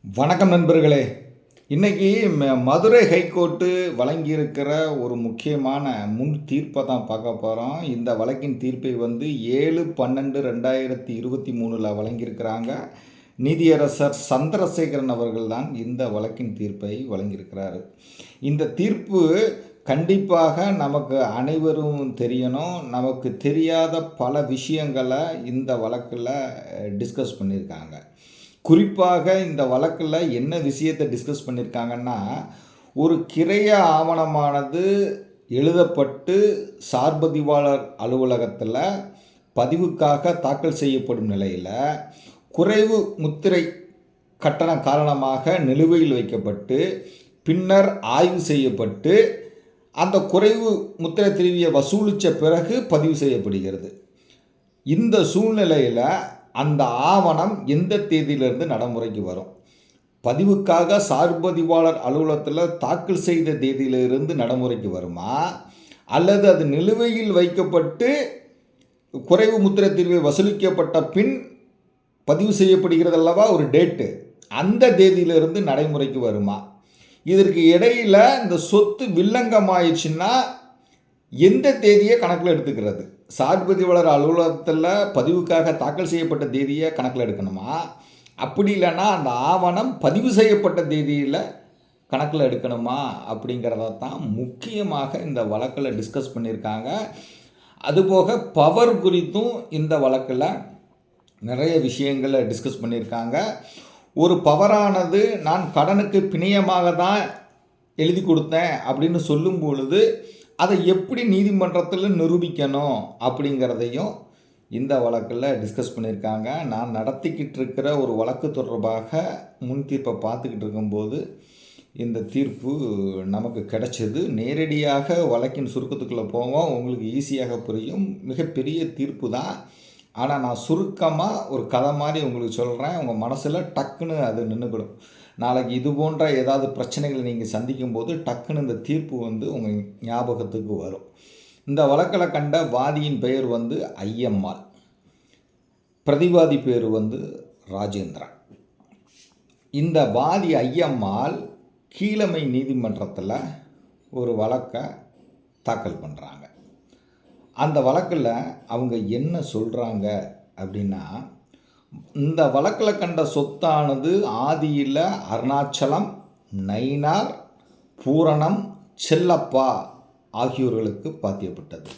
வணக்கம் நண்பர்களே. இன்னைக்கு மதுரை ஹைகோர்ட்டு வழங்கியிருக்கிற ஒரு முக்கியமான முன் தீர்ப்பை தான் பார்க்க போகிறோம். இந்த வழக்கின் தீர்ப்பை 7/12/2023 வழங்கியிருக்கிறாங்க. நீதியரசர் சந்திரசேகரன் அவர்கள் தான் இந்த வழக்கின் தீர்ப்பை வழங்கியிருக்கிறாரு. இந்த தீர்ப்பு கண்டிப்பாக நமக்கு அனைவரும் தெரியணும். நமக்கு தெரியாத பல விஷயங்களை இந்த வழக்கில் டிஸ்கஸ் பண்ணியிருக்காங்க. குறிப்பாக இந்த வழக்கில் என்ன விஷயத்தை டிஸ்கஸ் பண்ணியிருக்காங்கன்னா, ஒரு கிரைய ஆவணமானது எழுதப்பட்டு சார்பதிவாளர் அலுவலகத்தில் பதிவுக்காக தாக்கல் செய்யப்படும் நிலையில் குறைவு முத்திரை கட்டணம் காரணமாக நிலுவையில் வைக்கப்பட்டு பின்னர் ஆய்வு செய்யப்பட்டு அந்த குறைவு முத்திரை திருவியை வசூலித்த பிறகு பதிவு செய்யப்படுகிறது. இந்த சூழ்நிலையில் அந்த ஆவணம் எந்த தேதியிலிருந்து நடைமுறைக்கு வரும்? பதிவுக்காக சார்பதிவாளர் அலுவலகத்தில் தாக்கல் செய்த தேதியிலிருந்து நடைமுறைக்கு வருமா, அல்லது அது நிலுவையில் வைக்கப்பட்டு குறைவு முத்திரை தீர்வை வசூலிக்கப்பட்ட பின் பதிவு செய்யப்படுகிறது அல்லவா ஒரு டேட்டு, அந்த தேதியிலிருந்து நடைமுறைக்கு வருமா? இதற்கு இடையில் இந்த சொத்து வில்லங்கமாயிடுச்சுன்னா எந்த தேதியை கணக்கில் எடுத்துக்கிறது? சார்பதிவாளர் அலுவலகத்தில் பதிவுக்காக தாக்கல் செய்யப்பட்ட தேதியை கணக்கில் எடுக்கணுமா, அப்படி இல்லைன்னா அந்த ஆவணம் பதிவு செய்யப்பட்ட தேதியில் கணக்கில் எடுக்கணுமா அப்படிங்கிறத தான் முக்கியமாக இந்த வழக்கில் டிஸ்கஸ் பண்ணியிருக்காங்க. அதுபோக பவர் குறித்தும் இந்த வழக்கில் நிறைய விஷயங்களை டிஸ்கஸ் பண்ணியிருக்காங்க. ஒரு பவரானது நான் கடனுக்கு பிணையமாக தான் எழுதி கொடுத்தேன் அப்படின்னு சொல்லும் பொழுது அதை எப்படி நீதிமன்றத்தில் நிரூபிக்கணும் அப்படிங்கிறதையும் இந்த வழக்கில் டிஸ்கஸ் பண்ணியிருக்காங்க. நான் நடத்திக்கிட்டு இருக்கிற ஒரு வழக்கு தொடர்பாக முன் தீர்ப்பை பார்த்துக்கிட்டு இருக்கும்போது இந்த தீர்ப்பு நமக்கு கிடைச்சது. நேரடியாக வழக்கின் சுருக்கத்துக்குள்ளே போவோம், உங்களுக்கு ஈஸியாக புரியும். மிகப்பெரிய தீர்ப்பு தான். ஆனால் நான் சுருக்கமாக ஒரு கதை மாதிரி உங்களுக்கு சொல்கிறேன். உங்கள் மனசில் டக்குன்னு அது நின்றுக்கிடும். நாளைக்கு இது போன்ற ஏதாவது பிரச்சனைகளை நீங்கள் சந்திக்கும் போது டக்குன்னு இந்த தீர்ப்பு உங்கள் ஞாபகத்துக்கு வரும். இந்த வழக்கில் கண்ட வாதியின் பெயர் ஐயம்மாள், பிரதிவாதி பேர் ராஜேந்திரன். இந்த வாதி ஐயம்மாள் கீழமை நீதிமன்றத்தில் ஒரு வழக்கை தாக்கல் பண்ணுறாங்க. அந்த வழக்கில் அவங்க என்ன சொல்கிறாங்க அப்படின்னா, இந்த வழக்கில் கண்ட சொத்தானது ஆதியில் அருணாச்சலம், நயினார், பூரணம், செல்லப்பா ஆகியோர்களுக்கு பாத்தியப்பட்டது.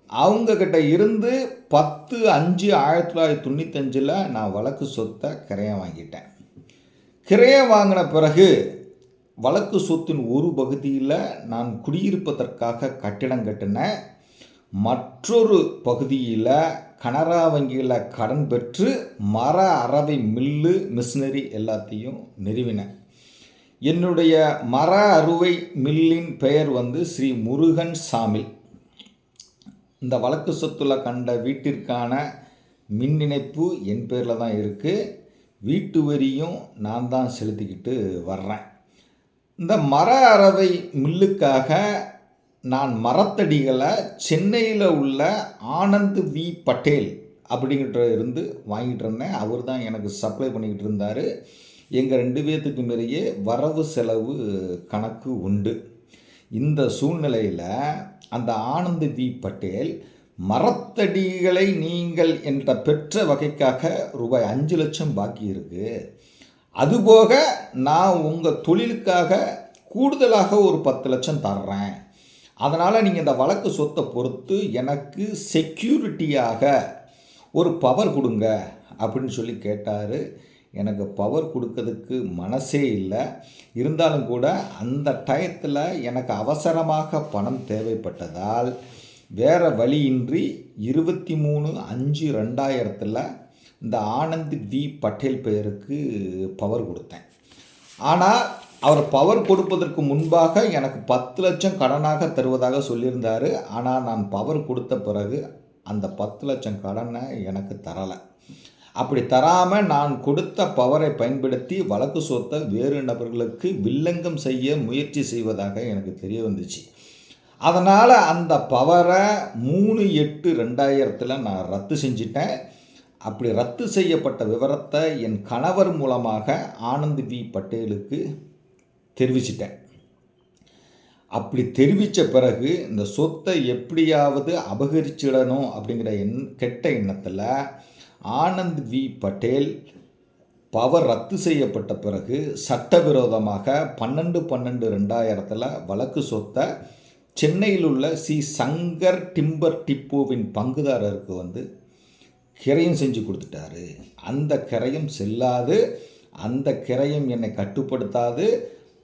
அவங்கக்கிட்ட இருந்து 10/5/1995 நான் வழக்கு சொத்தை கிரையம் வாங்கிட்டேன். கிரையம் வாங்கின பிறகு வழக்கு சொத்தின் ஒரு பகுதியில் நான் குடியிருப்பதற்காக கட்டிடம் கட்டினேன். மற்றொரு பகுதியில் கனரா வங்கியில் கடன் பெற்று மர அரவை மில்லு மிஷினரி எல்லாத்தையும் நிறுவினேன். என்னுடைய மர அறுவை மில்லின் பெயர் ஸ்ரீ முருகன் சாமி. இந்த வழக்கு சொத்துல கண்ட வீட்டிற்கான மின் இணைப்பு என் பேரில் தான் இருக்குது. வீட்டு வரியும் நான் தான் செலுத்திக்கிட்டு வர்றேன். இந்த மர அரவை மில்லுக்காக நான் மரத்தடிகளை சென்னையில் உள்ள ஆனந்த் வி பட்டேல் அப்படிங்கிட்ட இருந்து வாங்கிட்டு இருந்தேன். அவர் தான் எனக்கு சப்ளை பண்ணிக்கிட்டு இருந்தார். எங்கள் 2 பேர்த்துக்கும் இடையே வரவு செலவு கணக்கு உண்டு. இந்த சூழ்நிலையில் அந்த ஆனந்த் வி பட்டேல் மரத்தடிகளை நீங்கள் என்ற பெற்ற வகைக்காக ரூபாய் 5 லட்சம் பாக்கி இருக்குது, அதுபோக நான் உங்கள் தொழிலுக்காக கூடுதலாக ஒரு 10 லட்சம் தர்றேன், அதனால் நீங்கள் இந்த வழக்கு சொத்தை பொறுத்து எனக்கு செக்யூரிட்டியாக ஒரு பவர் கொடுங்க அப்படின்னு சொல்லி கேட்டார். எனக்கு பவர் கொடுக்கறதுக்கு மனசே இல்லை. இருந்தாலும் கூட அந்த டயத்தில் எனக்கு அவசரமாக பணம் தேவைப்பட்டதால் வேறு வழியின்றி 23/5/2000 இந்த ஆனந்த் வி பட்டேல் பெயருக்கு பவர் கொடுத்தேன். ஆனால் அவர் பவர் கொடுப்பதற்கு முன்பாக எனக்கு 10 லட்சம் கடனாக தருவதாக சொல்லியிருந்தார். ஆனால் நான் பவர் கொடுத்த பிறகு அந்த 10 லட்சம் கடனை எனக்கு தரலை. அப்படி தராமல் நான் கொடுத்த பவரை பயன்படுத்தி வழக்கு சொத்தை வேறு நபர்களுக்கு வில்லங்கம் செய்ய முயற்சி செய்வதாக எனக்கு தெரிய வந்துச்சு. அதனால் அந்த பவரை 3/8/2000 நான் ரத்து செஞ்சிட்டேன். அப்படி ரத்து செய்யப்பட்ட விவரத்தை என் கணவர் மூலமாக ஆனந்த் வி பட்டேலுக்கு தெரிவிச்சிட்டேன். அப்படி தெரிவித்த பிறகு இந்த சொத்தை எப்படியாவது அபகரிச்சிடணும் அப்படிங்கிற கெட்ட எண்ணத்தில் ஆனந்த் வி பட்டேல் பவர் ரத்து செய்யப்பட்ட பிறகு சட்டவிரோதமாக 12/12/2000 வழக்கு சொத்தை சென்னையில் உள்ள சங்கர் டிம்பர் டிப்போவின் பங்குதாரருக்கு கிரயம் செஞ்சு கொடுத்துட்டாரு. அந்த கிரயம் செல்லாது, அந்த கிரயம் என்னை கட்டுப்படுத்தாது.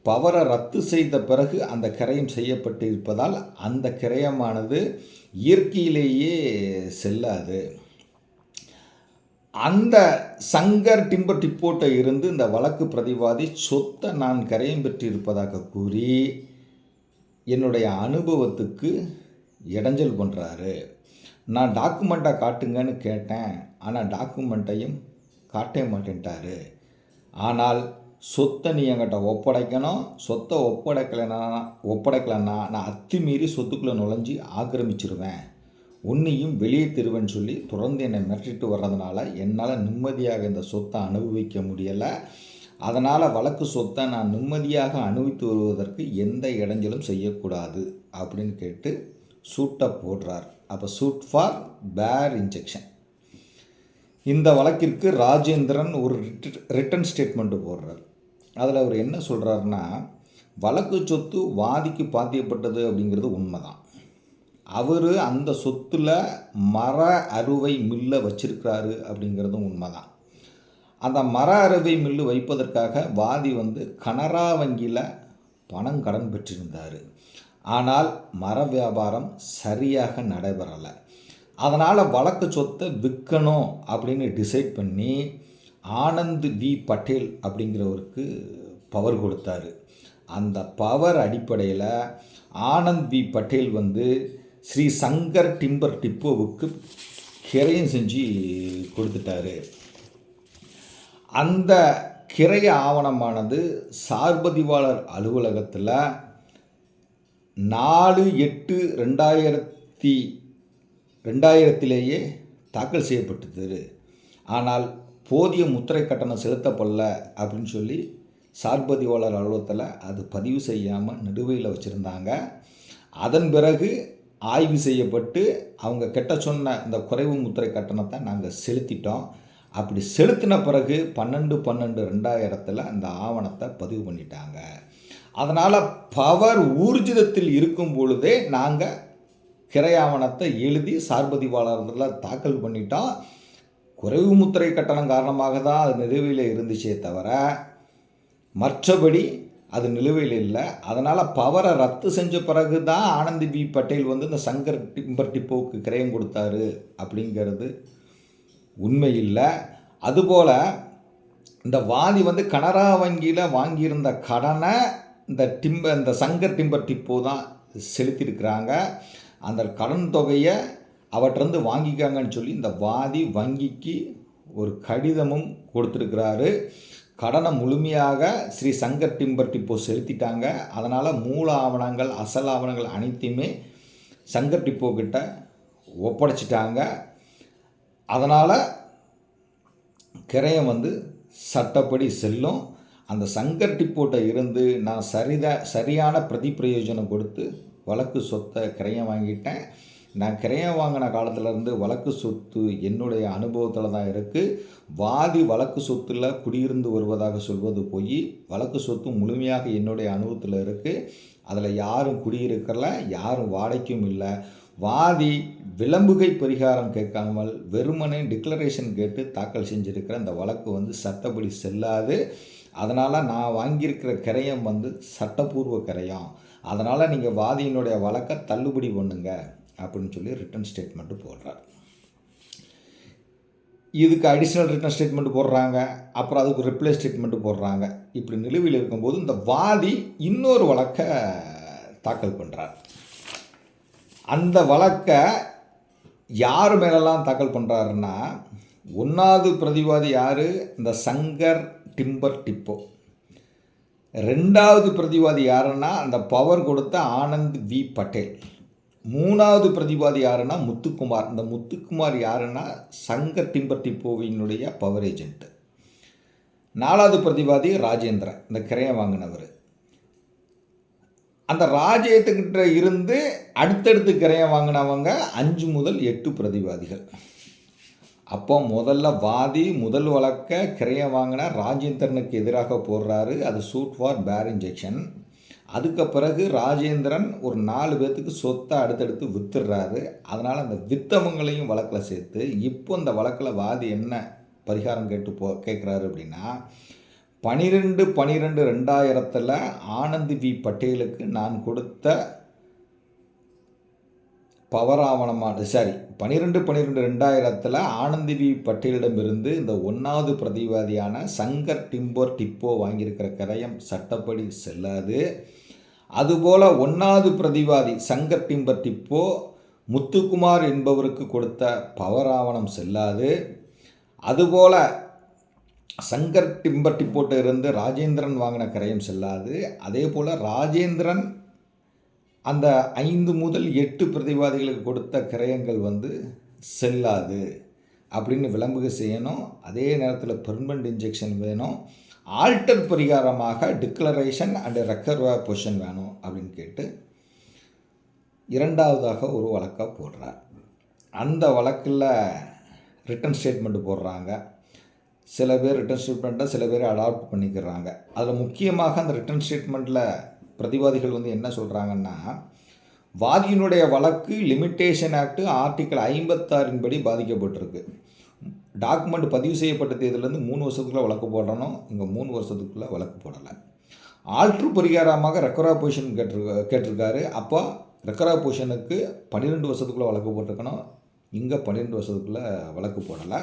பவரை ரத்து செய்த பிறகு அந்த கிரயம் செய்யப்பட்டு இருப்பதால் அந்த கிரயமானது இயற்கையிலேயே செல்லாது. அந்த சங்கர் டிம்பர் டிப்போட்ட இருந்து இந்த வழக்கு பிரதிவாதி சொத்தை நான் கிரயம் பெற்றிருப்பதாக கூறி என்னுடைய அனுபவத்துக்கு இடைஞ்சல் பண்ணுறாரு. நான் டாக்குமெண்ட்டை காட்டுங்கன்னு கேட்டேன், ஆனால் டாக்குமெண்ட்டையும் காட்டே மாட்டேன்ட்டாரு. ஆனால் சொத்தை நீ என்கிட்ட ஒப்படைக்கணும், சொத்தை ஒப்படைக்கலைன்னா நான் அத்துமீறி சொத்துக்குள்ளே நுழைஞ்சி ஆக்கிரமிச்சிருவேன், உன்னையும் வெளியே தருவேன்னு சொல்லி தொடர்ந்து என்னை மிரட்டிட்டு வர்றதுனால என்னால் நிம்மதியாக இந்த சொத்தை அனுபவிக்க முடியலை. அதனால் வழக்கு சொத்தை நான் நிம்மதியாக அனுபவித்து வருவதற்கு எந்த இடைஞ்சலும் செய்யக்கூடாது அப்படின்னு கேட்டு சூட்டை போடுறார். அப்போ சூட் ஃபார் பேர் இன்ஜெக்ஷன். இந்த வழக்கிற்கு ராஜேந்திரன் ஒரு ரிட்டன் ஸ்டேட்மெண்ட்டு போடுறார். அதில் அவர் என்ன சொல்கிறாருன்னா, வழக்கு சொத்து வாதிக்கு பாத்தியப்பட்டது அப்படிங்கிறது உண்மைதான். அவர் அந்த சொத்தில் மர அறுவை மில்லை வச்சிருக்கிறாரு அப்படிங்கிறதும் உண்மைதான். அந்த மர அறுவை மில்லு வைப்பதற்காக வாதி கனரா வங்கியில் பணம் கடன் பெற்றிருந்தார். ஆனால் மர வியாபாரம் சரியாக நடைபெறலை. அதனால் வழக்கு சொத்தை விற்கணும் அப்படின்னு டிசைட் பண்ணி ஆனந்த் வி பட்டேல் அப்படிங்கிறவருக்கு பவர் கொடுத்தாரு. அந்த பவர் அடிப்படையில் ஆனந்த் வி பட்டேல் சங்கர் டிம்பர் டிப்போவுக்கு கிரயம் செஞ்சு கொடுத்துட்டாரு. அந்த கிரய ஆவணமானது சார்பதிவாளர் அலுவலகத்தில் 4/8/2000 தாக்கல் செய்யப்பட்டது. ஆனால் போதிய முத்திரை கட்டணம் செலுத்தப்படல அப்படின்னு சொல்லி சார்பதிவாளர் அலுவலகத்தில் அது பதிவு செய்யாமல் நிலுவையில் வச்சுருந்தாங்க. அதன் பிறகு ஆய்வு செய்யப்பட்டு அவங்க கெட்ட சொன்ன இந்த குறைவு முத்திரை கட்டணத்தை நாங்கள் செலுத்திட்டோம். அப்படி செலுத்தின பிறகு 12/12/2000 அந்த ஆவணத்தை பதிவு பண்ணிட்டாங்க. அதனால் பவர் ஊர்ஜிதத்தில் இருக்கும் பொழுதே நாங்கள் கிரை ஆவணத்தை எழுதி சார்பதிவாளரில் தாக்கல் பண்ணிட்டோம். குறைவு முத்திரை கட்டணம் காரணமாக தான் அது நிலுவையில் இருந்துச்சே தவிர மற்றபடி அது நிலுவையில் இல்லை. அதனால் பவரை ரத்து செஞ்ச பிறகு தான் ஆனந்த் வி பட்டேல் இந்த சங்கர் டிம்பர் டிப்போவுக்கு கிரயம் கொடுத்தாரு அப்படிங்கிறது உண்மை இல்லை. அதுபோல் இந்த வாதி கனரா வங்கியில் வாங்கியிருந்த கடனை இந்த சங்கர் டிம்பர் டிப்போ தான் செலுத்தியிருக்கிறாங்க. அந்த கடன் தொகையை அவற்றிருந்து வாங்கிக்காங்கன்னு சொல்லி இந்த வாதி வங்கிக்கு ஒரு கடிதமும் கொடுத்துருக்கிறாரு. கடனை முழுமையாக சங்கர் டிம்பர் டிப்போ செலுத்திட்டாங்க. அதனால் மூல ஆவணங்கள் அசல் ஆவணங்கள் அனைத்தையுமே சங்கர் டிப்போ கிட்ட ஒப்படைச்சிட்டாங்க. அதனால் கிரயம் சட்டப்படி செல்லும். அந்த சங்கர் டிப்போட்ட இருந்து நான் சரியான பிரதி பிரயோஜனம் கொடுத்து வழக்கு சொத்தை கிரயம் வாங்கிட்டேன். நான் கிரயம் வாங்கின காலத்திலேருந்து வழக்கு சொத்து என்னுடைய அனுபவத்தில் தான் இருக்குது. வாதி வழக்கு சொத்தில் குடியிருந்து வருவதாக சொல்வது போய் வழக்கு சொத்து முழுமையாக என்னுடைய அனுபவத்தில் இருக்குது. அதில் யாரும் குடியிருக்கல, யாரும் வாடகைக்கும் இல்லை. வாதி விளம்புகை பரிகாரம் கேட்காமல் வெறுமனே டிக்ளரேஷன் கேட்டு தாக்கல் செஞ்சுருக்கிற இந்த வழக்கு சட்டப்படி செல்லாது. அதனால் நான் வாங்கியிருக்கிற கிரயம் சட்டப்பூர்வ கிரயம். அதனால் நீங்கள் வாதியினுடைய வழக்கை தள்ளுபடி பண்ணுங்க அப்படின்னு சொல்லி ரிட்டன் ஸ்டேட்மெண்ட்டு போடுறார். இதுக்கு அடிஷ்னல் ரிட்டன் ஸ்டேட்மெண்ட்டு போடுறாங்க. அப்புறம் அதுக்கு ரிப்ளை ஸ்டேட்மெண்ட்டு போடுறாங்க. இப்படி நிலுவையில் இருக்கும்போது இந்த வாதி இன்னொரு வழக்கை தாக்கல் பண்ணுறார். அந்த வழக்கை யார் மேலெல்லாம் தாக்கல் பண்ணுறாருன்னா, 1வது பிரதிவாதி யார்? இந்த சங்கர் டிம்பர் டிப்போ. 2வது பிரதிவாதி யாருன்னா அந்த பவர் கொடுத்த ஆனந்த் வி பட்டேல். மூணாவது பிரதிவாதி யாருன்னா முத்துக்குமார். இந்த முத்துக்குமார் யாருன்னா சங்கர் டிம்பர் டிப்போவினுடைய பவர் ஏஜென்ட். நாலாவது பிரதிவாதி ராஜேந்திரன், இந்த கிரயம் வாங்கினவர். அந்த ராஜேந்திரகிட்ட இருந்து அடுத்தடுத்து கிரயம் வாங்கினவங்க 5 முதல் 8 பிரதிவாதிகள். அப்போ முதல்ல வாதி முதல் வழக்க கிரயம் வாங்கின ராஜேந்திரனுக்கு எதிராக போடுறாரு. அது சூட் ஃபார் பேர் இன்ஜெக்ஷன். அதுக்கு பிறகு ராஜேந்திரன் ஒரு 4 பேர்த்துக்கு சொத்தை அடுத்தடுத்து வித்துடுறாரு. அதனால் அந்த வித்தவங்களையும் வழக்கில் சேர்த்து இப்போ இந்த வழக்கில் வாதி என்ன பரிகாரம் கேட்குறாரு அப்படின்னா, 12/12/2000 ஆனந்த் வி பட்டேலுக்கு நான் கொடுத்த பவராவணமான 12/12/2000 ஆனந்த் வி பட்டேலிடமிருந்து இந்த 1வது பிரதிவாதியான சங்கர் டிம்பர் டிப்போ வாங்கியிருக்கிற கிரயம் சட்டப்படி செல்லாது. அதுபோல் 1வது பிரதிவாதி சங்கர் டிம்பர் டிப்போ முத்துக்குமார் என்பவருக்கு கொடுத்த பவராவணம் செல்லாது. அதுபோல் சங்கர் டிம்பர் டிப்போட்ட இருந்து ராஜேந்திரன் வாங்கின கிரயம் செல்லாது. அதே போல் ராஜேந்திரன் அந்த 5 முதல் 8 பிரதிவாதிகளுக்கு கொடுத்த கிரயங்கள் செல்லாது அப்படின்னு விளம்புக செய்யணும். அதே நேரத்தில் பெர்மனண்ட் இன்ஜெக்ஷன் வேணும். ஆல்டர் பரிகாரமாக டிக்ளரேஷன் அண்ட் ரெக்கர்வர் பொசிஷன் வேணும் அப்படின்னு கேட்டு 2வதாக ஒரு வழக்காக போடுறார். அந்த வழக்கில் ரிட்டன் ஸ்டேட்மெண்ட் போடுறாங்க. சில பேர் ரிட்டன் ஸ்டேட்மெண்ட்டை சில பேர் அடாப்ட் பண்ணிக்கிறாங்க. அதில் முக்கியமாக அந்த ரிட்டன் ஸ்டேட்மெண்ட்டில் பிரதிவாதிகள் என்ன சொல்கிறாங்கன்னா, வாதியினுடைய வழக்கு லிமிட்டேஷன் ஆக்ட் ஆர்டிக்கல் 56 படி பாதிக்கப்பட்டிருக்கு. டாக்குமெண்ட் பதிவு செய்யப்பட்ட தேதியிலேருந்து 3 வருஷத்துக்குள்ளே வழக்கு போடணும். இங்கே 3 வருஷத்துக்குள்ளே வழக்கு போடலை. ஆல்ட்ரு பரிகாரமாக ரெக்கரா பொசிஷன் கேட்டிருக்காரு. அப்போ ரெக்கரா பொசிஷனுக்கு 12 வருஷத்துக்குள்ளே வழக்கு போட்டிருக்கணும். இங்கே 12 வருஷத்துக்குள்ளே வழக்கு போடலை.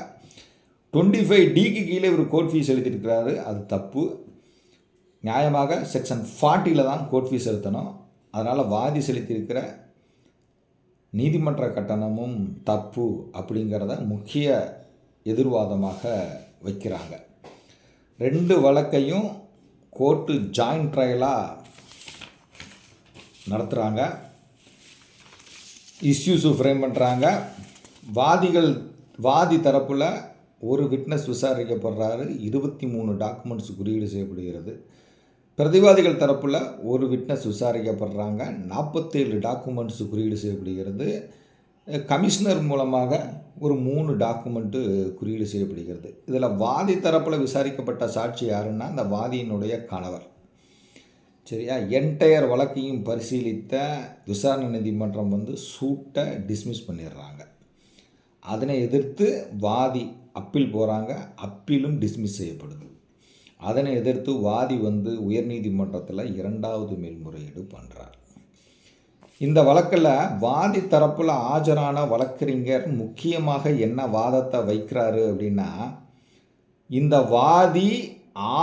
25D கீழே இவர் கோர்ட் ஃபீஸ் எழுதியிருக்கிறாரு. அது தப்பு. நியாயமாக செக்ஷன் 40 தான் கோர்ட் ஃபீஸ் செலுத்தணும். அதனால் வாதி செலுத்தியிருக்கிற நீதிமன்ற கட்டணமும் தப்பு அப்படிங்கிறத முக்கிய எதிர்வாதமாக வைக்கிறாங்க. 2 வழக்கையும் கோர்ட்டு ஜாயிண்ட் ட்ரையலாக நடத்துகிறாங்க. இஷ்யூஸு ஃப்ரேம் பண்ணுறாங்க. வாதி தரப்பில் ஒரு விட்னஸ் விசாரிக்கப்படுறாரு. 23 டாக்குமெண்ட்ஸ் குறியீடு செய்யப்படுகிறது. பிரதிவாதிகள் தரப்பில் ஒரு விட்னஸ் விசாரிக்கப்படுறாங்க. 47 டாக்குமெண்ட்ஸ் குறியீடு செய்யப்படுகிறது. கமிஷனர் மூலமாக ஒரு 3 டாக்குமெண்ட்டு குறியீடு செய்யப்படுகிறது. இதில் வாதி தரப்பில் விசாரிக்கப்பட்ட சாட்சி யாருன்னா அந்த வாதியினுடைய கணவர். சரியா? என்டையர் வழக்கையும் பரிசீலித்த விசாரணை நீதிமன்றம் சூட்டை டிஸ்மிஸ் பண்ணிடுறாங்க. அதனை எதிர்த்து வாதி அப்பீல் போகிறாங்க. அப்பீலும் டிஸ்மிஸ் செய்யப்படுது. அதனை எதிர்த்து வாதி உயர்நீதிமன்றத்தில் 2வது மேல்முறையீடு பண்ணுறார். இந்த வழக்கில் வாதி தரப்பில் ஆஜரான வழக்கறிஞர் முக்கியமாக என்ன வாதத்தை வைக்கிறாரு அப்படின்னா, இந்த வாதி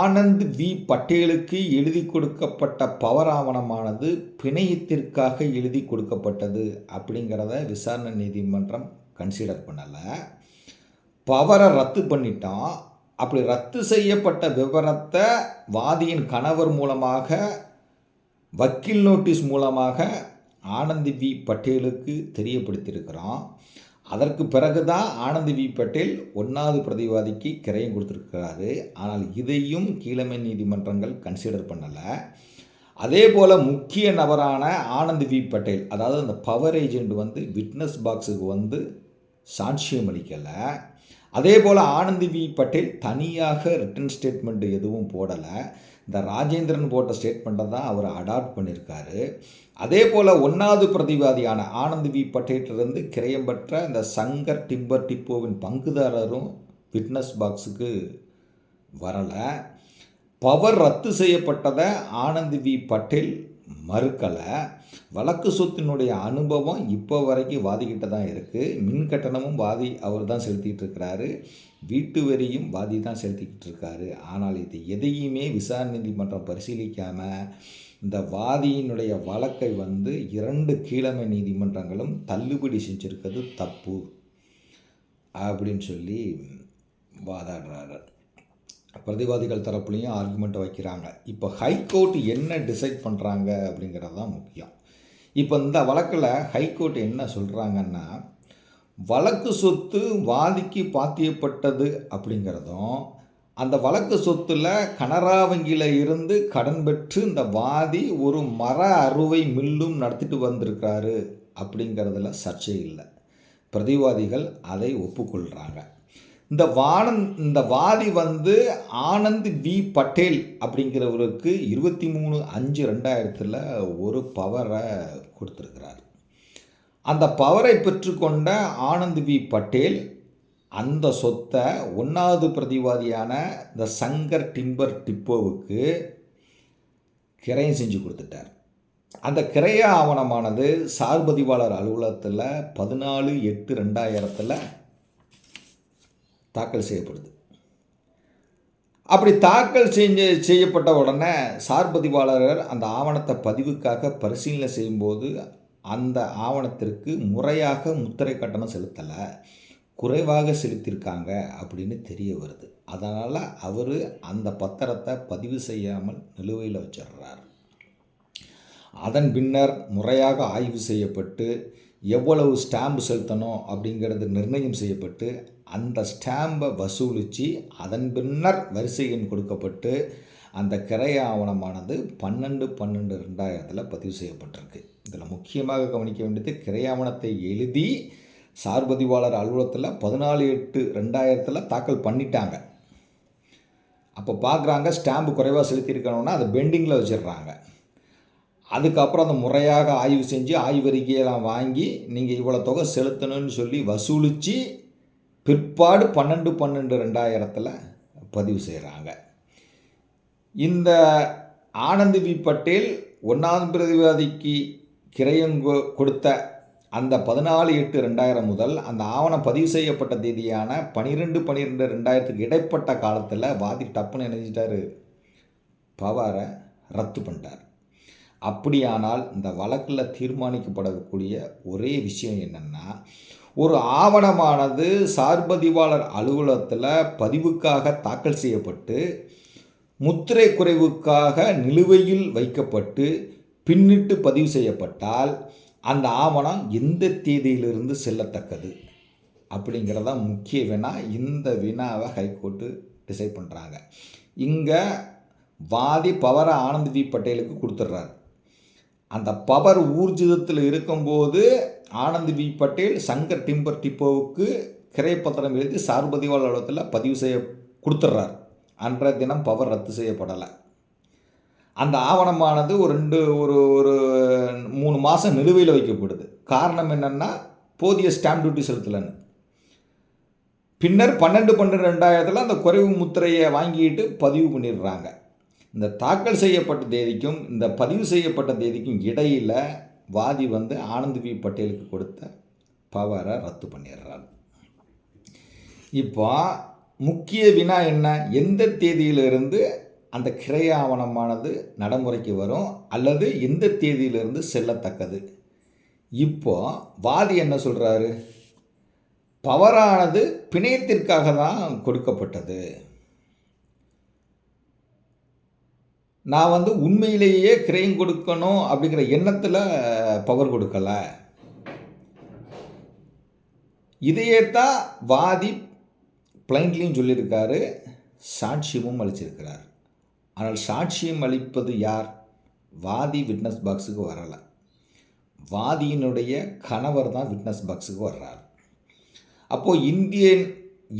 ஆனந்த் வி பட்டேலுக்கு எழுதி கொடுக்கப்பட்ட பவர் ஆவணமானது பிணையத்திற்காக எழுதி கொடுக்கப்பட்டது அப்படிங்கிறத விசாரணை நீதிமன்றம் கன்சிடர் பண்ணலை. பவரை ரத்து பண்ணிட்டோம். அப்படி ரத்து செய்யப்பட்ட விவரத்தை வாதியின் கணவர் மூலமாக வக்கீல் நோட்டீஸ் மூலமாக ஆனந்த் வி பட்டேலுக்கு தெரியப்படுத்தியிருக்கிறோம். அதற்கு பிறகு தான் ஆனந்த் வி பட்டேல் 1வது பிரதிவாதிக்கு கிரயம் கொடுத்துருக்கிறாரு. ஆனால் இதையும் கீழமை நீதிமன்றங்கள் கன்சிடர் பண்ணலை. அதே போல் முக்கிய நபரான ஆனந்த் வி பட்டேல், அதாவது அந்த பவர் ஏஜெண்ட் விட்னஸ் பாக்ஸுக்கு சாட்சியம் அளிக்கலை. அதே போல் ஆனந்த் வி பட்டேல் தனியாக ரிட்டன் ஸ்டேட்மெண்ட் எதுவும் போடலை. இந்த ராஜேந்திரன் போட்ட ஸ்டேட்மெண்ட்டை தான் அவர் அடாப்ட் பண்ணியிருக்காரு. அதே போல் 1வது பிரதிவாதியான ஆனந்த் வி பட்டேலிருந்து கிரயம் பெற்ற இந்த சங்கர் டிம்பர் டிப்போவின் பங்குதாரரும் விட்னஸ் பாக்ஸுக்கு வரலை. பவர் ரத்து செய்யப்பட்டதை ஆனந்த் வி பட்டேல் மறுக்கலை. வழக்கு சொத்தினுடைய அனுபவம் இப்போ வரைக்கும் வாதிக்கிட்ட தான் இருக்குது. மின் கட்டணமும் வாதி அவர் தான் செலுத்திக்கிட்டு இருக்கிறாரு. வீட்டு வரியும் வாதி தான் செலுத்திக்கிட்டு இருக்காரு. ஆனால் இது எதையுமே விசாரணை நீதிமன்றம் பரிசீலிக்காமல் இந்த வாதியினுடைய வழக்கை 2 கீழமை நீதிமன்றங்களும் தள்ளுபடி செஞ்சுருக்கிறது தப்பு அப்படின்னு சொல்லி வாதாடுறாரு. பிரதிவாதிகள் தரப்புலையும் ஆர்குமெண்ட் வைக்கிறாங்க. இப்போ ஹைகோர்ட் என்ன டிசைட் பண்ணுறாங்க அப்படிங்கிறது தான் முக்கியம். இப்போ இந்த வழக்கில் ஹைகோர்ட் என்ன சொல்கிறாங்கன்னா, வழக்கு சொத்து வாதிக்கு பாத்தியப்பட்டது அப்படிங்கிறதும், அந்த வழக்கு சொத்துல கனரா வங்கியில இருந்து கடன் பெற்று இந்த வாதி ஒரு மர அறுவை மில்லும் நடத்திட்டு வந்திருக்காரு அப்படிங்கிறதுல சர்ச்சை இல்லை. பிரதிவாதிகள் அதை ஒப்புக்கொள்கிறாங்க. இந்த வாதி ஆனந்த் வி பட்டேல் அப்படிங்கிறவருக்கு 23/5/2000 ஒரு பவரை கொடுத்துருக்கிறார். அந்த பவரை பெற்றுக்கொண்ட ஆனந்த் வி பட்டேல் அந்த சொத்தை 1வது பிரதிவாதியான இந்த சங்கர் டிம்பர் டிப்போவுக்கு கிரயம் செஞ்சு கொடுத்துட்டார். அந்த கிரய ஆவணமானது சார்பதிவாளர் அலுவலகத்தில் 14/8/2000 தாக்கல் செய்யப்படுது. அப்படி தாக்கல் செய்யப்பட்ட உடனே சார்பதிவாளர் அந்த ஆவணத்தை பதிவுக்காக பரிசீலனை செய்யும்போது அந்த ஆவணத்திற்கு முறையாக முத்திரை கட்டணம் செலுத்தலை, குறைவாக செலுத்தியிருக்காங்க அப்படின்னு தெரிய வருது. அதனால் அவர் அந்த பத்திரத்தை பதிவு செய்யாமல் நிலுவையில் வச்சிடுறார். அதன் பின்னர் முறையாக ஆய்வு செய்யப்பட்டு எவ்வளவு ஸ்டாம்பு செலுத்தணும் அப்படிங்கிறது நிர்ணயம் செய்யப்பட்டு அந்த ஸ்டாம்பை வசூலித்து அதன் பின்னர் வரிசை எண் கொடுக்கப்பட்டு அந்த கிரய ஆவணமானது 12/12/2000 பதிவு செய்யப்பட்டிருக்கு. இதில் முக்கியமாக கவனிக்க வேண்டியது, கிரய ஆவணத்தை எழுதி சார்பதிவாளர் அலுவலகத்தில் 14/8/2000 தாக்கல் பண்ணிட்டாங்க. அப்போ பார்க்குறாங்க ஸ்டாம்பு குறைவாக செலுத்தியிருக்கணும்னா அதை பெண்டிங்கில் வச்சிடுறாங்க. அதுக்கப்புறம் அந்த முறையாக ஆய்வு செஞ்சு ஆய்வறிக்கையெல்லாம் வாங்கி நீங்கள் இவ்வளோ தொகை செலுத்தணும்னு சொல்லி வசூலித்து பிற்பாடு 12/12/2000 பதிவு செய்கிறாங்க. இந்த ஆனந்த் வி பட்டேல் 1வது பிரதிவாதிக்கு கிரயம் கொடுத்த அந்த 14/8/2000 முதல் அந்த ஆவணம் பதிவு செய்யப்பட்ட தேதியான 12/12/2000 இடைப்பட்ட காலத்தில் வாதி டப்புன்னு நினைச்சிட்டாரு, பவரை ரத்து பண்ணிட்டார். அப்படியானால் இந்த வழக்கில் தீர்மானிக்கப்படக்கூடிய ஒரே விஷயம் என்னென்னா, ஒரு ஆவணமானது சார்பதிவாளர் அலுவலகத்தில் பதிவுக்காக தாக்கல் செய்யப்பட்டு முத்திரை குறைவுக்காக நிலுவையில் வைக்கப்பட்டு பின்னிட்டு பதிவு செய்யப்பட்டால் அந்த ஆவணம் எந்த தேதியிலிருந்து செல்லத்தக்கது அப்படிங்கிறதான் முக்கிய வினா. இந்த வினாவை ஹைகோர்ட்டு டிசைட் பண்ணுறாங்க. இங்கே வாதி பவரை ஆனந்த் வி பட்டேலுக்கு கொடுத்துட்றாரு. அந்த பவர் ஊர்ஜிதத்தில் இருக்கும்போது ஆனந்த் வி பட்டேல் சங்கர் டிம்பர் டிப்போவுக்கு கிரைப்பத்திரம் எழுதி சார்பதிவாளர் அலுவலகத்தில் பதிவு செய்ய கொடுத்துட்றார். அன்றைய தினம் பவர் ரத்து செய்யப்படலை. அந்த ஆவணமானது ஒரு 3 மாதம் நிலுவையில் வைக்கப்படுது. காரணம் என்னென்னா, போதிய ஸ்டாம்ப் டியூட்டி செலுத்தலைன்னு. பின்னர் 12/12/2000 அந்த குறைவு முத்திரையை வாங்கிட்டு பதிவு பண்ணிடுறாங்க. இந்த தாக்கல் செய்யப்பட்ட தேதிக்கும் இந்த பதிவு செய்யப்பட்ட தேதிக்கும் இடையில் வாதி ஆனந்த் வி பட்டேலுக்கு கொடுத்த பவரை ரத்து பண்ணிடுறாரு. இப்போ முக்கிய வினா என்ன, எந்த தேதியிலிருந்து அந்த கிரய ஆவணமானது நடைமுறைக்கு வரும் அல்லது எந்த தேதியிலிருந்து செல்லத்தக்கது? இப்போ வாதி என்ன சொல்கிறாரு, பவரானது பிணையத்திற்காக தான் கொடுக்கப்பட்டது, நான் உண்மையிலேயே கிரயம் கொடுக்கணும் அப்படிங்கிற எண்ணத்தில் பவர் கொடுக்கலை. இதையே தான் வாதி பிளைண்ட்லியும் சொல்லியிருக்காரு, சாட்சியமும் அளிச்சிருக்கிறார். ஆனால் சாட்சியம் அளிப்பது யார்? வாதி விட்னஸ் பாக்ஸுக்கு வரலை. வாதியினுடைய கணவர் தான் விட்னஸ் பாக்ஸுக்கு வர்றார். அப்போது இந்தியன்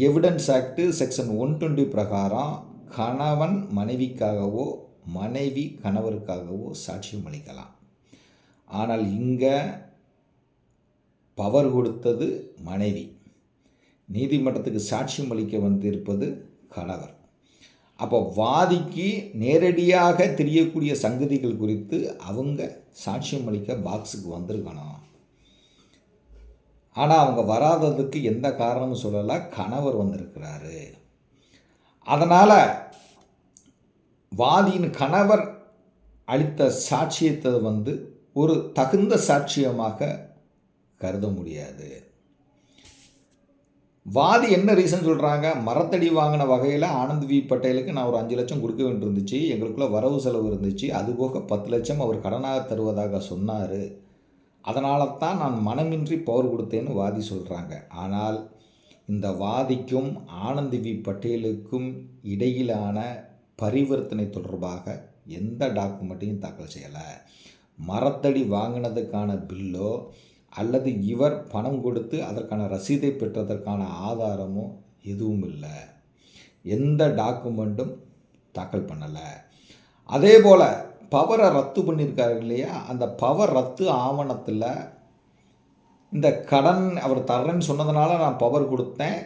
எவிடன்ஸ் ஆக்ட் செக்ஷன் 120 பிரகாரம் கணவன் மனைவிக்காகவோ மனைவி கணவருக்காகவோ சாட்சியம் அளிக்கலாம். ஆனால் இங்கே பவர் கொடுத்தது மனைவி, நீதிமன்றத்துக்கு சாட்சியம் அளிக்க வந்திருப்பது கணவர். அப்போ வாதிக்கு நேரடியாக தெரியக்கூடிய சங்கதிகள் குறித்து அவங்க சாட்சியம் அளிக்க பாக்ஸுக்கு வந்திருக்கணும். ஆனால் அவங்க வராததுக்கு எந்த காரணமும் சொல்லலை, கணவர் வந்திருக்கிறாரு. அதனால் வாதியின் கணவர் அளித்த சாட்சியத்தை ஒரு தகுந்த சாட்சியமாக கருத முடியாது. வாதி என்ன ரீசன் சொல்கிறாங்க, மரத்தடி வாங்கின வகையில் ஆனந்த் வி பட்டேலுக்கு நான் ஒரு 5 லட்சம் கொடுக்க வேண்டியிருந்துச்சு, எங்களுக்குள்ளே வரவு செலவு இருந்துச்சு, அதுபோக 10 லட்சம் அவர் கடனாக தருவதாக சொன்னார் அதனால தான் நான் மனமின்றி பவர் கொடுத்தேன்னு வாதி சொல்கிறாங்க. ஆனால் இந்த வாதிக்கும் ஆனந்த் வி பட்டேலுக்கும் இடையிலான பரிவர்த்தனை தொடர்பாக எந்த டாக்குமெண்ட்டையும் தாக்கல் செய்யலை. மரத்தடி வாங்கினதுக்கான பில்லோ அல்லது இவர் பணம் கொடுத்து அதற்கான ரசீதை பெற்றதற்கான ஆதாரமோ எதுவும் இல்லை. எந்த டாக்குமெண்ட்டும் தாக்கல் பண்ணலை. அதே போல் பவரை ரத்து பண்ணியிருக்காரு இல்லையா, அந்த பவர் ரத்து ஆவணத்தில் இந்த கடன் அவர் தர்றேன்னு சொன்னதுனால நான் பவர் கொடுத்தேன்,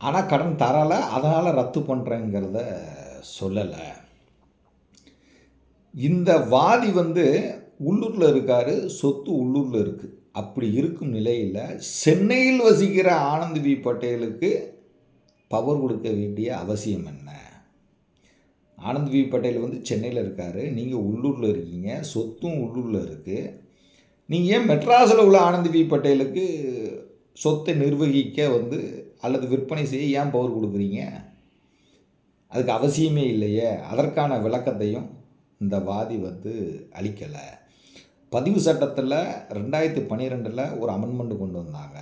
ஆனால் கடன் தரலை, அதனால் ரத்து பண்ணுறேங்கிறத சொல்லலை. இந்த வாதி உள்ளூரில் இருக்கார், சொத்து உள்ளூரில் இருக்குது. அப்படி இருக்கும் நிலையில் சென்னையில் வசிக்கிற ஆனந்த் வி பட்டேலுக்கு பவர் கொடுக்க வேண்டிய அவசியம் என்ன? ஆனந்த் வி பட்டேல் சென்னையில் இருக்கார், நீங்கள் உள்ளூரில் இருக்கீங்க, சொத்தும் உள்ளூரில் இருக்குது. நீங்கள் ஏன் மெட்ராஸில் உள்ள ஆனந்த் வி பட்டேலுக்கு சொத்தை நிர்வகிக்க அல்லது விற்பனை செய்ய ஏன் பவர் கொடுக்குறீங்க? அதுக்கு அவசியமே இல்லையே. அதற்கான விளக்கத்தையும் இந்த வாதி அளிக்கலை. பதிவு சட்டத்தில் 2012 ஒரு அமெண்ட்மெண்ட் கொண்டு வந்தாங்க.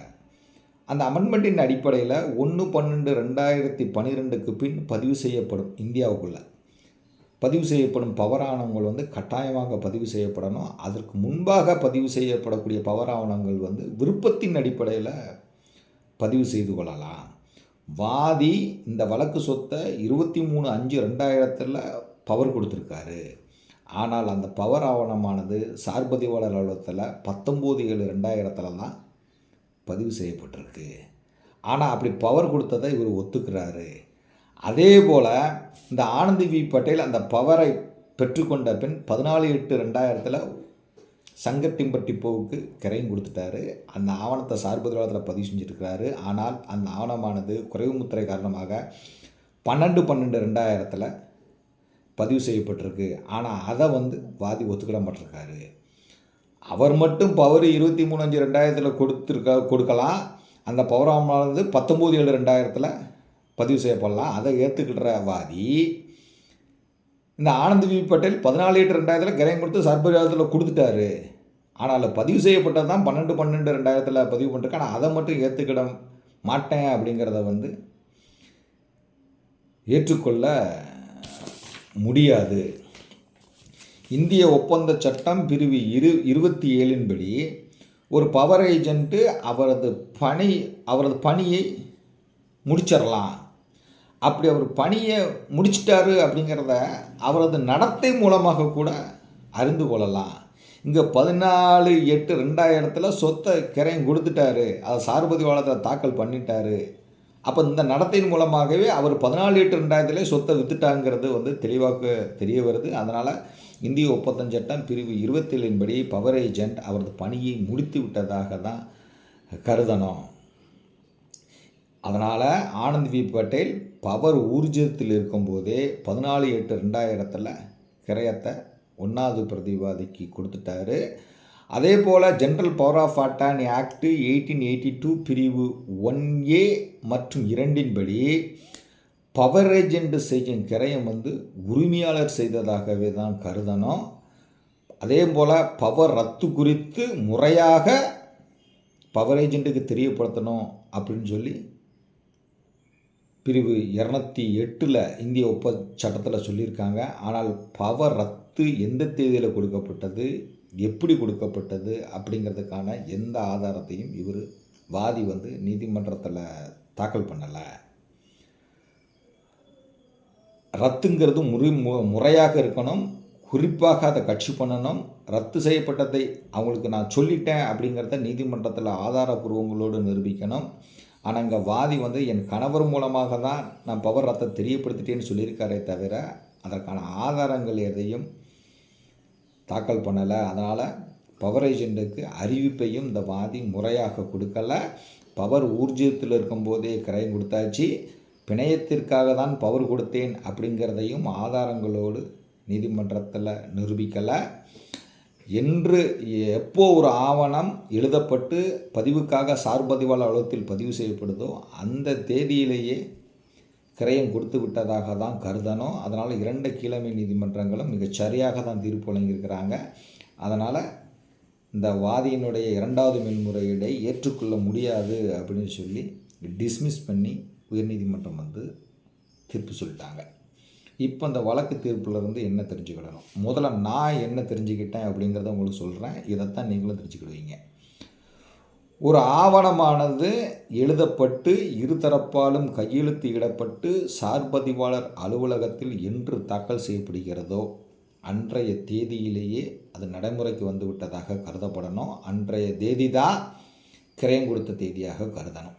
அந்த அமெண்ட்மெண்ட்டின் அடிப்படையில் 1/12/2012க்கு பின் பதிவு செய்யப்படும் இந்தியாவுக்குள்ளே பதிவு செய்யப்படும் பவர் ஆவணங்கள் கட்டாயமாக பதிவு செய்யப்படணும். அதற்கு முன்பாக பதிவு செய்யப்படக்கூடிய பவர் ஆவணங்கள் விருப்பத்தின் அடிப்படையில் பதிவு செய்து கொள்ளலாம். வாதி இந்த வழக்கு சொத்தை 23/5/2000 பவர் கொடுத்துருக்காரு. ஆனால் அந்த பவர் ஆவணமானது சார்பதிவாளர் அலுவலகத்தில் 19/7/2000 தான் பதிவு செய்யப்பட்டிருக்கு. ஆனால் அப்படி பவர் கொடுத்ததை இவர் ஒத்துக்கிறாரு. அதே போல் இந்த ஆனந்த் வி பட்டேல் அந்த பவரை பெற்றுக்கொண்ட பின் 14/8/2000 சங்கட்டிம்பட்டி போவுக்கு கிரையும் கொடுத்துட்டாரு. அந்த ஆவணத்தை சார்பதிவாளத்தில் பதிவு செஞ்சுருக்கிறாரு. ஆனால் அந்த ஆவணமானது குறைவு முத்திரை காரணமாக 12/12/2000 பதிவு செய்யப்பட்டிருக்கு. ஆனால் அதை வாதி ஒத்துக்கிட மாட்டிருக்காரு. அவர் மட்டும் பவர் 23/5/2000 கொடுக்கலாம். அந்த பவர் ஆவணமானது 19/7/2000 பதிவு செய்யப்படலாம். அதை ஏற்றுக்கிற வாதி இந்த ஆனந்த் வி பட்டேல் 14/8/2000 கிரையம் கொடுத்து சார்பதிவாளத்தில் கொடுத்துட்டாரு. ஆனால் பதிவு செய்யப்பட்டது தான் 12/12/2000 பதிவு பண்ணிருக்கு. ஆனால் அதை மட்டும் ஏற்றுக்கிட மாட்டேன் அப்படிங்கிறத ஏற்றுக்கொள்ள முடியாது. இந்திய ஒப்பந்த சட்டம் பிரிவு 27 படி ஒரு பவர் ஏஜென்ட்டு அவரது பணியை முடிச்சிடலாம். அப்படி அவர் பணியை முடிச்சிட்டாரு அப்படிங்கிறத அவரது நடத்தை மூலமாக கூட அறிந்து கொள்ளலாம். இங்கே 14/8/2000 சொத்தை கிரையம் கொடுத்துட்டாரு, அதை சார்பதிவாளத்தில் தாக்கல் பண்ணிட்டாரு. அப்போ இந்த நடத்தையின் மூலமாகவே அவர் 14/8/2000 சொத்தை விற்றுட்டாங்கிறது தெளிவாக தெரிய வருது. அதனால் இந்திய ஒப்பந்த சட்டம் பிரிவு 27 படி பவர் ஏஜென்ட் அவரது பணியை முடித்து விட்டதாக தான் கருதணும். அதனால் ஆனந்த் வி பட்டேல் பவர் ஊர்ஜிதத்தில் இருக்கும்போதே 14/8/2000 கிரயத்தை 1வது பிரதிவாதிக்கு கொடுத்துட்டாரு. அதே போல் general power of attorney act 1882 பிரிவு 1A மற்றும் 2 படி பவர் ஏஜென்ட் செய்யும் கிரயம் உரிமையாளர் செய்ததாகவே தான் கருதணும். அதே போல் பவர் ரத்து குறித்து முறையாக பவர் ஏஜென்ட்டுக்கு தெரியப்படுத்தணும் அப்படின்னு சொல்லி பிரிவு 208 இந்திய ஒப்பந்த சட்டத்தில் சொல்லியிருக்காங்க. ஆனால் பவர் ரத்து எந்த தேதியில் கொடுக்கப்பட்டது, எப்படி கொடுக்கப்பட்டது அப்படிங்கிறதுக்கான எந்த ஆதாரத்தையும் இவர் வாதி நீதிமன்றத்தில் தாக்கல் பண்ணலை. ரத்துங்கிறது முறையாக இருக்கணும், குறிப்பாக அதை கட்சி பண்ணணும். ரத்து செய்யப்பட்டதை அவங்களுக்கு நான் சொல்லிட்டேன் அப்படிங்கிறத நீதிமன்றத்தில் ஆதாரபூர்வங்களோடு நிரூபிக்கணும். ஆனால் இங்கே வாதி என் கணவர் மூலமாக தான் நான் பவர் ரத்தை தெரியப்படுத்திட்டேன்னு சொல்லியிருக்காரே தவிர அதற்கான ஆதாரங்கள் எதையும் தாக்கல் பண்ணலை. அதனால் பவர் ஏஜென்ட்டுக்கு அறிவிப்பையும் இந்த வாதி முறையாக கொடுக்கலை. பவர் ஊர்ஜிதத்தில் இருக்கும்போதே கிரையம் கொடுத்தாச்சு, பிணையத்திற்காக தான் பவர் கொடுத்தேன் அப்படிங்கிறதையும் ஆதாரங்களோடு நீதிமன்றத்தில் நிரூபிக்கலை. என்று எப்போ ஒரு ஆவணம் எழுதப்பட்டு பதிவுக்காக சார்பதிவாளர் அலுவலகத்தில் பதிவு செய்யப்படுதோ அந்த தேதியிலேயே கிரயம் கொடுத்து விட்டதாக தான் கருதணும். அதனால் 2 கீழமை நீதிமன்றங்களும் மிகச் சரியாக தான் தீர்ப்பு வழங்கியிருக்கிறாங்க. அதனால் இந்த வாதியினுடைய 2வது மேல்முறையீடை ஏற்றுக்கொள்ள முடியாது அப்படின்னு சொல்லி டிஸ்மிஸ் பண்ணி உயர்நீதிமன்றம் வந்து தீர்ப்பு சொல்லிட்டாங்க. இப்போ அந்த வழக்கு தீர்ப்புலேருந்து என்ன தெரிஞ்சுக்கிடணும்? முதல்ல நான் என்ன தெரிஞ்சுக்கிட்டேன் அப்படிங்கிறத உங்களுக்கு சொல்கிறேன். இதைத்தான் நீங்களும் தெரிஞ்சுக்கிடுவீங்க. ஒரு ஆவணமானது எழுதப்பட்டு இருதரப்பாலும் கையெழுத்து இடப்பட்டு சார்பதிவாளர் அலுவலகத்தில் என்று தாக்கல் செய்யப்படுகிறதோ அன்றைய தேதியிலேயே அது நடைமுறைக்கு வந்து விட்டதாக கருதப்படணும். அன்றைய தேதி தான் கிரயம் கொடுத்த தேதியாக கருதணும்.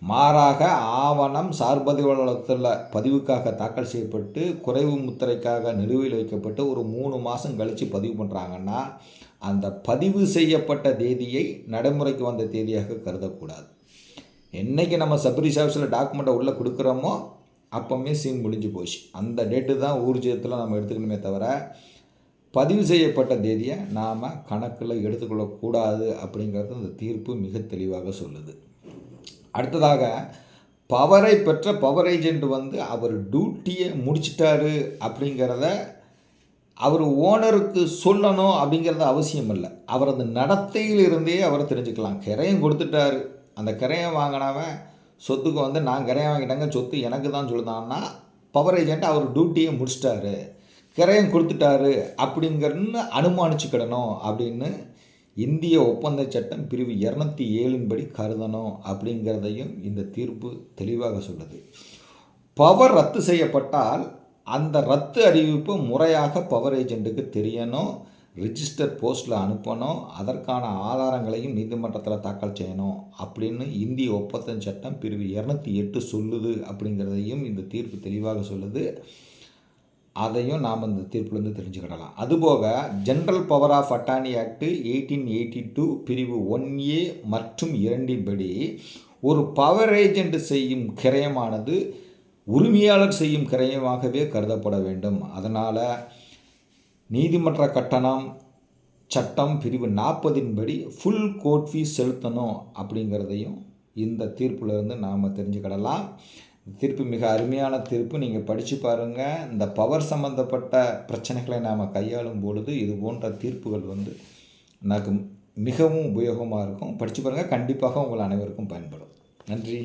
மாறாக ஆவணம் சார்பதிவாளத்தில் பதிவுக்காக தாக்கல் செய்யப்பட்டு குறைவு முத்திரைக்காக நிலுவையில் வைக்கப்பட்டு ஒரு 3 மாதம் கழித்து பதிவு பண்ணுறாங்கன்னா அந்த பதிவு செய்யப்பட்ட தேதியை நடைமுறைக்கு வந்த தேதியாக கருதக்கூடாது. என்றைக்கு நம்ம சப்ரிஜ் ஆஃபீஸில் டாக்குமெண்ட்டை உள்ளே கொடுக்குறோமோ அப்போவுமே சீன் முடிஞ்சு போச்சு. அந்த டேட்டு தான் ஊர்ஜிதத்தில் நம்ம எடுத்துக்கணுமே தவிர பதிவு செய்யப்பட்ட தேதியை நாம் கணக்கில் எடுத்துக்கொள்ளக்கூடாது அப்படிங்கிறது அந்த தீர்ப்பு மிக தெளிவாக சொல்லுது. அடுத்ததாக பவரை பெற்ற பவர் ஏஜெண்ட் வந்து அவர் டியூட்டியை முடிச்சிட்டாரு அப்படிங்கிறத அவர் ஓனருக்கு சொல்லணும் அப்படிங்கிறது அவசியம் இல்லை. அவரது நடத்தையிலிருந்தே அவரை தெரிஞ்சுக்கலாம். கிரயம் கொடுத்துட்டாரு, அந்த கிரயம் வாங்கினவன் சொத்துக்கு வந்து நான் கிரயம் வாங்கிட்டேங்க சொத்து எனக்கு தான் சொல்லுதான்னா பவர் ஏஜெண்ட் அவர் டியூட்டியை முடிச்சிட்டாரு, கிரயம் கொடுத்துட்டாரு அப்படிங்கிறன்னு அனுமானிச்சுக்கிடணும் அப்படின்னு இந்திய ஒப்பந்த சட்டம் பிரிவு 207 படி கருதணும் அப்படிங்கிறதையும் இந்த தீர்ப்பு தெளிவாக சொல்லுது. பவர் ரத்து செய்யப்பட்டால் அந்த ரத்து அறிவிப்பு முறையாக பவர் ஏஜெண்ட்டுக்கு தெரியணும், ரிஜிஸ்டர் போஸ்ட்டில் அனுப்பணும், அதற்கான ஆதாரங்களையும் நீதிமன்றத்தில் தாக்கல் செய்யணும் அப்படின்னு இந்திய ஒப்பந்த சட்டம் பிரிவு 208 சொல்லுது அப்படிங்கிறதையும் இந்த தீர்ப்பு தெளிவாக சொல்லுது. அதையும் நாம் இந்த தீர்ப்புலேருந்து தெரிஞ்சுக்கிடலாம். அதுபோக general power of attorney act 1882 பிரிவு 1A மற்றும் 2 படி ஒரு பவர் ஏஜெண்ட் செய்யும் கிரயமானது உரிமையாளர் செய்யும் கிரயமாகவே கருதப்பட வேண்டும். அதனால் நீதிமன்ற கட்டணம் சட்டம் பிரிவு 40 படி ஃபுல் கோர்ட் ஃபீஸ் செலுத்தணும் அப்படிங்கிறதையும் இந்த தீர்ப்புலேருந்து நாம் தெரிஞ்சுக்கிடலாம். தீர்ப்பு மிக அருமையான தீர்ப்பு. நீங்கள் படித்து பாருங்கள். இந்த பவர் சம்மந்தப்பட்ட பிரச்சனைகளை நாம் கையாளும் பொழுது இது போன்ற தீர்ப்புகள் வந்து எனக்கு மிகவும் உபயோகமாக இருக்கும். படித்து பாருங்கள், கண்டிப்பாக உங்கள் அனைவருக்கும் பயன்படும். நன்றி.